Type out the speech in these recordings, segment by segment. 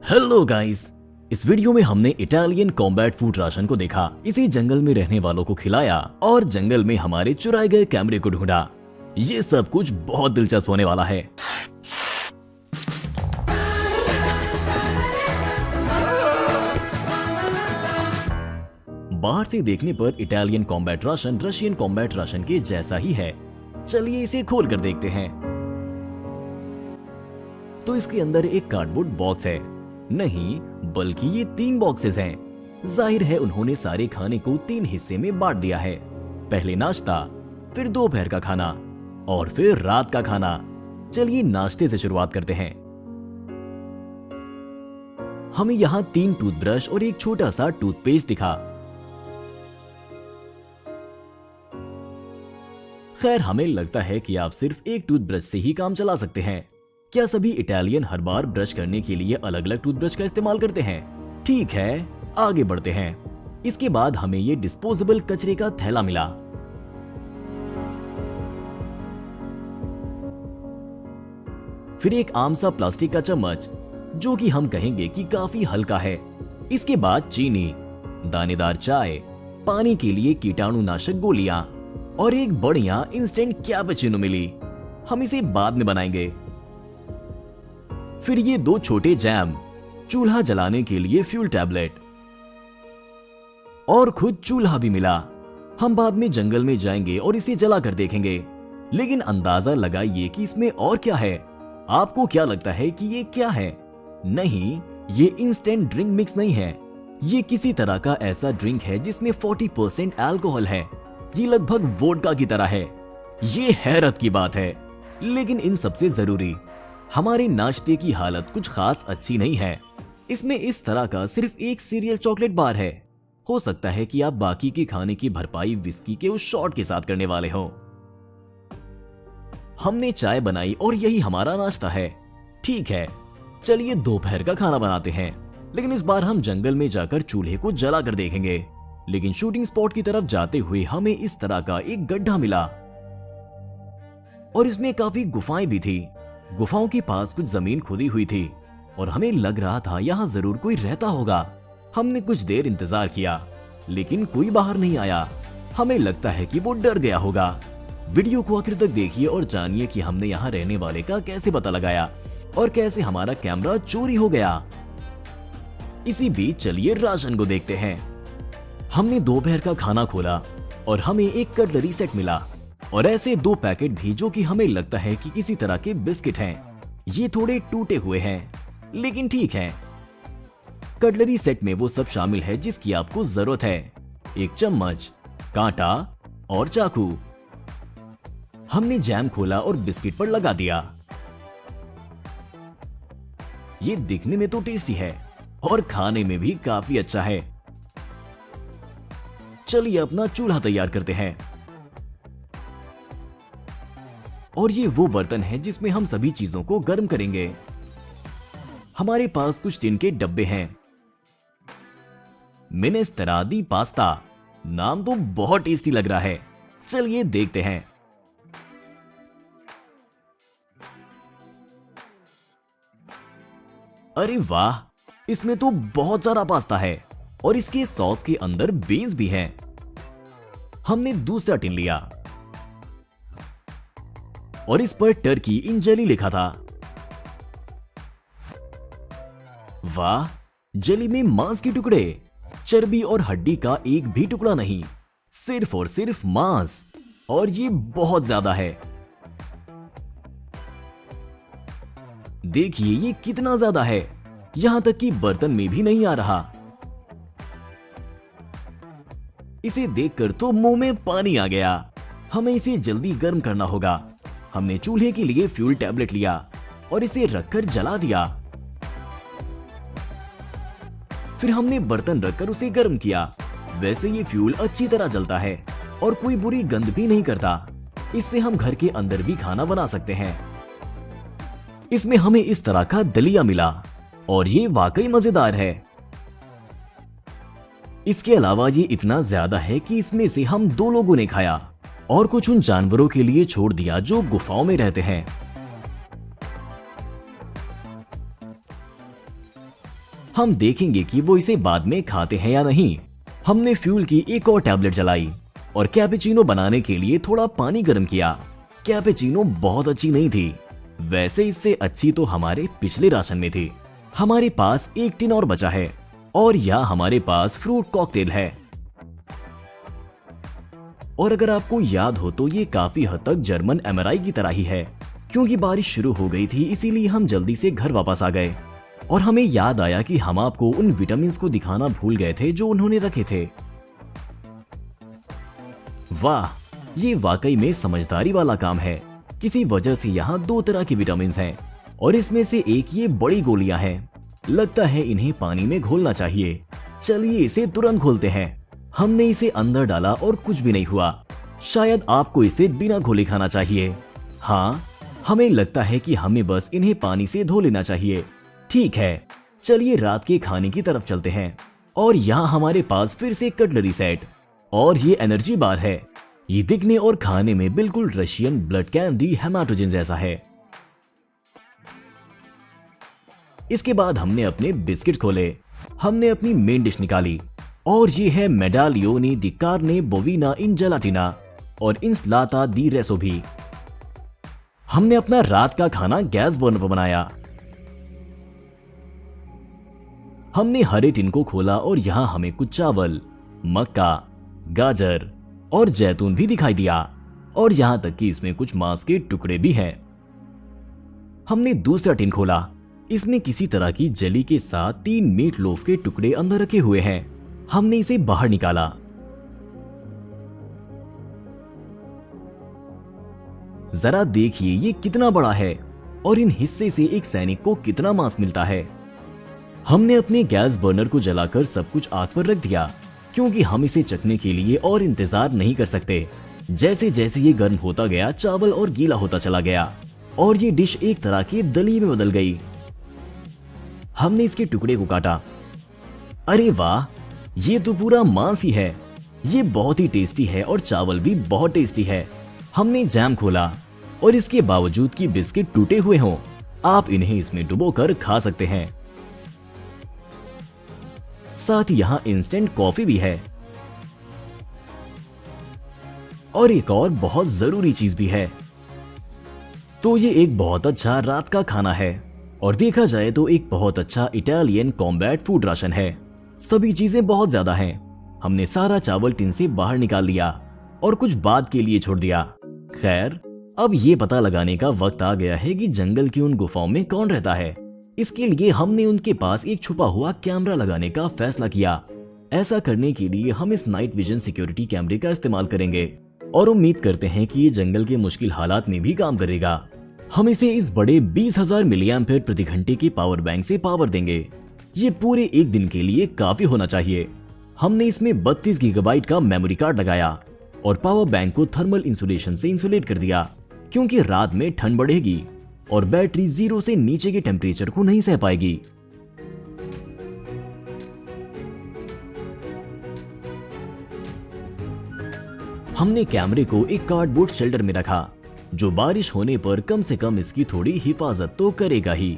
Hello guys, इस video में हमने इटालियन कॉम्बैट फूड राशन को देखा। इसे जंगल में रहने वालों को खिलाया और जंगल में हमारे चुराए गए कैमरे को ढूंढा। ये सब कुछ बहुत दिलचस्प होने वाला है। बाहर से देखने पर Italian combat ration Russian combat ration के जैसा ही है। चलिए इसे खोल कर देखते हैं। तो इसके अंदर एक कार्डबोर्ड बॉक्स है। नहीं, बल्कि ये 3 बॉक्सेस हैं। जाहिर है उन्होंने सारे खाने को 3 हिस्से में बांट दिया है। पहले नाश्ता, फिर दोपहर का खाना और फिर रात का खाना। चलिए नाश्ते से शुरुआत करते हैं। हमें यहाँ 3 टूथब्रश और एक छोटा सा टूथपेस्ट दिखा। खैर, हमें लगता है कि आप सिर्फ एक टूथब्रश से ही काम चला सकते हैं। क्या सभी इटालियन हर बार ब्रश करने के लिए अलग अलग टूथब्रश का इस्तेमाल करते हैं? ठीक है, आगे बढ़ते हैं। इसके बाद हमें ये डिस्पोजेबल कचरे का थैला मिला। फिर एक आम सा प्लास्टिक का चम्मच, जो कि हम कहेंगे कि काफी हल्का है। इसके बाद चीनी, दानेदार चाय, पानी के लिए कीटाणुनाशक गोलियां और एक बढ़िया इंस्टेंट कैपुचिनो मिली। हम इसे बाद में बनाएंगे। फिर ये 2 छोटे जैम, चूल्हा जलाने के लिए फ्यूल टैबलेट और खुद चूल्हा भी मिला। हम बाद में जंगल में जाएंगे और इसे जला कर देखेंगे। लेकिन अंदाजा लगाइए कि इसमें और क्या है। आपको क्या लगता है कि ये क्या है? नहीं, ये इंस्टेंट ड्रिंक मिक्स नहीं है। ये किसी तरह का ऐसा ड्रिंक है जिसमें 40% अल्कोहल है। ये लगभग वोडका की तरह है। ये हैरत की बात है। लेकिन इन सबसे जरूरी, हमारे नाश्ते की हालत कुछ खास अच्छी नहीं है। इसमें इस तरह का सिर्फ एक सीरियल चॉकलेट बार है। हो सकता है कि आप बाकी के खाने की भरपाई विस्की के उस शॉट के साथ करने वाले हो। हमने चाय बनाई और यही हमारा नाश्ता है। ठीक है, चलिए दोपहर का खाना बनाते हैं। लेकिन इस बार हम जंगल में जाकर चूल्हे को जला कर देखेंगे। लेकिन शूटिंग स्पॉट की तरफ जाते हुए हमें इस तरह का एक गड्ढा मिला और इसमें काफी गुफाएं भी थी। गुफाओं के पास कुछ जमीन खुदी हुई थी और हमें लग रहा था यहाँ जरूर कोई रहता होगा। हमने कुछ देर इंतजार किया, लेकिन कोई बाहर नहीं आया। हमें लगता है कि वो डर गया होगा। वीडियो को आखिर तक देखिए और जानिए कि हमने यहाँ रहने वाले का कैसे पता लगाया और कैसे हमारा कैमरा चोरी हो गया। इसी बीच चलिए राशन को देखते हैं। हमने दोपहर का खाना खोला और हमें एक कटलरी सेट मिला और ऐसे 2 पैकेट भी, जो कि हमें लगता है कि किसी तरह के बिस्किट हैं। ये थोड़े टूटे हुए हैं, लेकिन ठीक है। कटलरी सेट में वो सब शामिल है जिसकी आपको जरूरत है। एक चम्मच, कांटा और चाकू। हमने जैम खोला और बिस्किट पर लगा दिया। ये दिखने में तो टेस्टी है और खाने में भी काफी अच्छा है। चलिए अपना चूल्हा तैयार करते हैं। और ये वो बर्तन है जिसमें हम सभी चीजों को गर्म करेंगे। हमारे पास कुछ टिन के डब्बे हैं। मिनेस्ट्रादी पास्ता, नाम तो बहुत टेस्टी लग रहा है। चलिए देखते हैं। अरे वाह, इसमें तो बहुत सारा पास्ता है और इसके सॉस के अंदर बीन्स भी हैं। हमने दूसरा टिन लिया और इस पर टर्की इन जेली लिखा था। वाह, जेली में मांस के टुकड़े, चर्बी और हड्डी का एक भी टुकड़ा नहीं, सिर्फ और सिर्फ मांस। और ये बहुत ज्यादा है। देखिए ये कितना ज्यादा है, यहां तक कि बर्तन में भी नहीं आ रहा। इसे देखकर तो मुंह में पानी आ गया। हमें इसे जल्दी गर्म करना होगा। हमने चूल्हे के लिए फ्यूल टैबलेट लिया और इसे रखकर जला दिया। फिर हमने बर्तन रखकर उसे गर्म किया। वैसे ये फ्यूल अच्छी तरह जलता है और कोई बुरी गंध भी नहीं करता। इससे हम घर के अंदर भी खाना बना सकते हैं। इसमें हमें इस तरह का दलिया मिला और ये वाकई मजेदार है। इसके अलावा ये इतना ज्यादा है कि इसमें से हम 2 लोगों ने खाया और कुछ उन जानवरों के लिए छोड़ दिया जो गुफाओं में रहते हैं। हम देखेंगे कि वो इसे बाद में खाते हैं या नहीं। हमने फ्यूल की एक और टैबलेट जलाई और कैपेचिनो बनाने के लिए थोड़ा पानी गर्म किया। कैपेचिनो बहुत अच्छी नहीं थी, वैसे इससे अच्छी तो हमारे पिछले राशन में थी। हमारे पास एक टिन और बचा है और यहाँ हमारे पास फ्रूट कॉकटेल है। और अगर आपको याद हो तो ये काफी हद तक जर्मन एमआरआई की तरह ही है। क्योंकि बारिश शुरू हो गई थी इसीलिए हम जल्दी से घर वापस आ गए और हमें याद आया कि हम आपको उन विटामिन्स को दिखाना भूल गए थे जो उन्होंने रखे थे। वाह, ये वाकई में समझदारी वाला काम है। किसी वजह से यहाँ 2 तरह के विटामिन्स हैं और इसमें से एक ये बड़ी गोलियां हैं। लगता है इन्हें पानी में घोलना चाहिए। चलिए इसे तुरंत घोलते हैं। हमने इसे अंदर डाला और कुछ भी नहीं हुआ। शायद आपको इसे बिना घोले खाना चाहिए। हाँ, हमें लगता है कि हमें बस इन्हें पानी से धो लेना चाहिए। ठीक है, चलिए रात के खाने की तरफ चलते हैं। और यहाँ हमारे पास फिर से कटलरी सेट और ये एनर्जी बार है। ये दिखने और खाने में बिल्कुल रशियन ब्लड कैंडी हेमाटोजन जैसा है। इसके बाद हमने अपने बिस्किट खोले। हमने अपनी मेन डिश निकाली और ये है मेडालियोने दी कार्ने बोविना इन जेलाटिना और इंसलाता दी रेसो भी। हमने अपना रात का खाना गैस बर्नर पर बनाया। हमने हरे टिन को खोला और यहाँ हमें कुछ चावल, मक्का, गाजर और जैतून भी दिखाई दिया और यहाँ तक कि इसमें कुछ मांस के टुकड़े भी हैं। हमने दूसरा टिन खोला। इसमें किसी तरह की जली के साथ 3 मीट लोफ के टुकड़े अंदर रखे हुए हैं। हमने इसे बाहर निकाला। जरा देखिए ये कितना बड़ा है और इन हिस्से से एक सैनिक को कितना मांस मिलता है। हमने अपने गैस बर्नर को जलाकर सब कुछ आग पर रख दिया क्योंकि हम इसे चखने के लिए और इंतजार नहीं कर सकते। जैसे जैसे ये गर्म होता गया चावल और गीला होता चला गया और ये डिश एक तरह की दली में बदल गई। हमने इसके टुकड़े को काटा। अरे वाह, ये तो पूरा मांस ही है। ये बहुत ही टेस्टी है और चावल भी बहुत टेस्टी है। हमने जैम खोला और इसके बावजूद कि बिस्किट टूटे हुए हों, आप इन्हें इसमें डुबोकर खा सकते हैं। साथ ही यहाँ इंस्टेंट कॉफी भी है और एक और बहुत जरूरी चीज भी है। तो ये एक बहुत अच्छा रात का खाना है और देखा जाए तो एक बहुत अच्छा इटालियन कॉम्बैट फूड राशन है। सभी चीजें बहुत ज्यादा हैं। हमने सारा चावल टिन से बाहर निकाल लिया और कुछ बाद के लिए छोड़ दिया। खैर, अब ये पता लगाने का वक्त आ गया है कि जंगल की उन गुफाओं में कौन रहता है। इसके लिए हमने उनके पास एक छुपा हुआ कैमरा लगाने का फैसला किया। ऐसा करने के लिए हम इस नाइट विजन सिक्योरिटी कैमरे का इस्तेमाल करेंगे और उम्मीद करते हैं कि ये जंगल के मुश्किल हालात में भी काम करेगा। हम इसे इस बड़े 20,000 मिलिएम्पेयर प्रति घंटे के पावर बैंक से पावर देंगे। ये पूरे एक दिन के लिए काफी होना चाहिए। हमने इसमें 32 गीगाबाइट का मेमोरी कार्ड लगाया और पावर बैंक को थर्मल इंसुलेशन से इंसुलेट कर दिया क्योंकि रात में ठंड बढ़ेगी और बैटरी 0 से नीचे के टेम्परेचर को नहीं सह पाएगी। हमने कैमरे को एक कार्डबोर्ड शेल्टर में रखा जो बारिश होने पर कम से कम इसकी थोड़ी हिफाजत तो करेगा ही।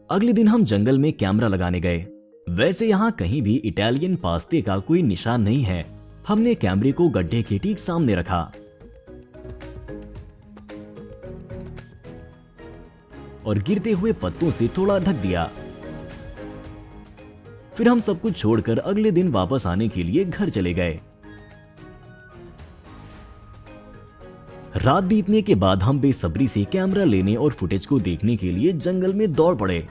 अगले दिन हम जंगल में कैमरा लगाने गए। वैसे यहाँ कहीं भी इटालियन पास्ते का कोई निशान नहीं है। हमने कैमरे को गड्ढे के ठीक सामने रखा और गिरते हुए पत्तों से थोड़ा ढक दिया। फिर हम सब कुछ छोड़कर अगले दिन वापस आने के लिए घर चले गए। रात बीतने के बाद हम बेसब्री से कैमरा लेने और फुटेज को देखने के लिए जंगल में दौड़ पड़े।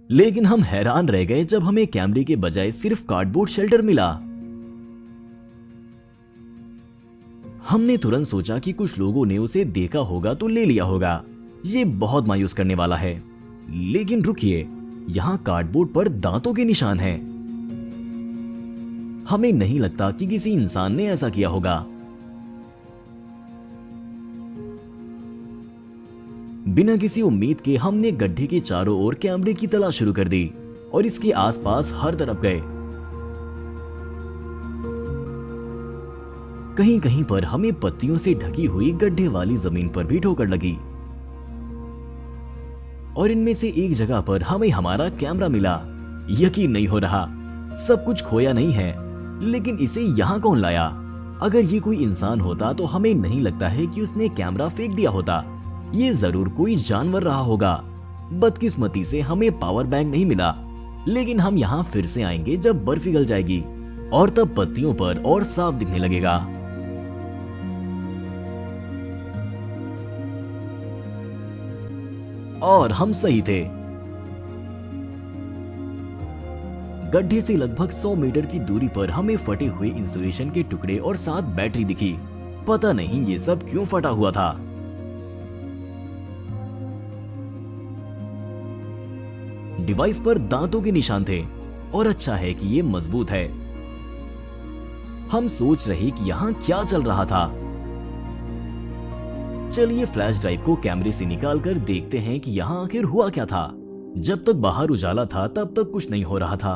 लेकिन हम हैरान रह गए जब हमें कैमरे के बजाय सिर्फ कार्डबोर्ड शेल्टर मिला। हमने तुरंत सोचा कि कुछ लोगों ने उसे देखा होगा तो ले लिया होगा। ये बहुत मायूस करने वाला है। लेकिन रुकिए, यहाँ कार्डबोर्ड पर दांतों के निशान हैं। हमें नहीं लगता कि किसी इंसान ने ऐसा किया होगा। बिना किसी उम्मीद के हमने गड्ढे के चारों ओर कैमरे की तलाश शुरू कर दी और इसके आसपास हर तरफ गए। कहीं कहीं पर हमें पत्तियों से ढकी हुई गड्ढे वाली जमीन पर भी ठोकर लगी। और इनमें से एक जगह पर हमें हमारा कैमरा मिला। यकीन नहीं हो रहा, सब कुछ खोया नहीं है, लेकिन इसे यहाँ कौन लाया? अगर ये कोई इंसान होता तो हमें नहीं लगता है कि उसने कैमरा फेंक दिया होता। ये जरूर कोई जानवर रहा होगा। बदकिस्मती से हमें पावर बैंक नहीं मिला, लेकिन हम यहाँ फिर से आएंगे जब बर्फ पिघल जाएगी और तब पत्तियों पर और साफ दिखने लगेगा। और हम सही थे। गड्ढे से लगभग 100 मीटर की दूरी पर हमें फटे हुए इंसुलेशन के टुकड़े और साथ बैटरी दिखी। पता नहीं ये सब क्यों फटा हुआ था। डिवाइस पर दांतों के निशान थे और अच्छा है कि ये मजबूत है। हम सोच रहे कि यहाँ क्या चल रहा था। चलिए फ्लैश ड्राइव को कैमरे से निकालकर देखते हैं कि यहाँ आखिर हुआ क्या था। जब तक बाहर उजाला था तब तक कुछ नहीं हो रहा था।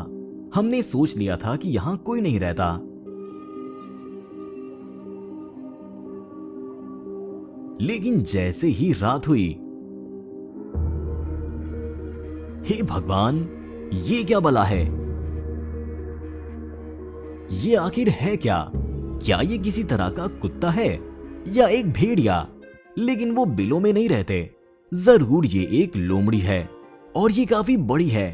हमने सोच लिया था कि यहाँ कोई नहीं रहता। लेकिन जैसे ही रात हुई, हे भगवान, ये क्या बला है? ये आखिर है क्या? क्या ये किसी तरह का कुत्ता है या एक भेड़िया? लेकिन वो बिलों में नहीं रहते। जरूर ये एक लोमड़ी है और ये काफी बड़ी है।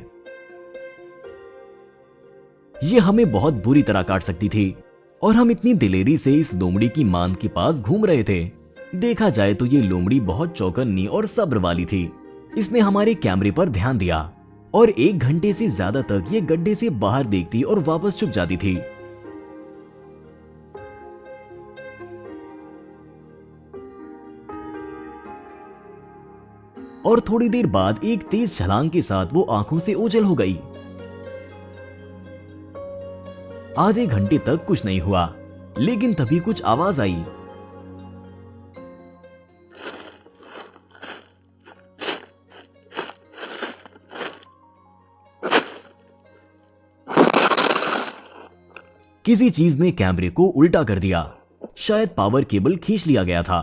ये हमें बहुत बुरी तरह काट सकती थी और हम इतनी दिलेरी से इस लोमड़ी की मान के पास घूम रहे थे। देखा जाए तो ये लोमड़ी बहुत चौकन्नी और सब्र वाली थी। इसने हमारे कैमरे पर ध्यान दिया और 1 घंटे से ज्यादा तक ये गड्ढे से बाहर देखती और वापस छुप जाती थी। और थोड़ी देर बाद एक तेज छलांग के साथ वो आंखों से ओझल हो गई। आधे घंटे तक कुछ नहीं हुआ, लेकिन तभी कुछ आवाज आई। किसी चीज ने कैमरे को उल्टा कर दिया। शायद पावर केबल खींच लिया गया था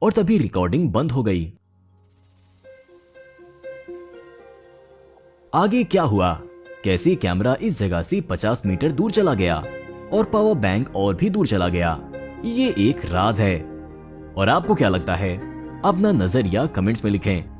और तभी रिकॉर्डिंग बंद हो गई। आगे क्या हुआ? कैसे कैमरा इस जगह से 50 मीटर दूर चला गया और पावर बैंक और भी दूर चला गया? ये एक राज है। और आपको क्या लगता है? अपना नजरिया कमेंट्स में लिखें।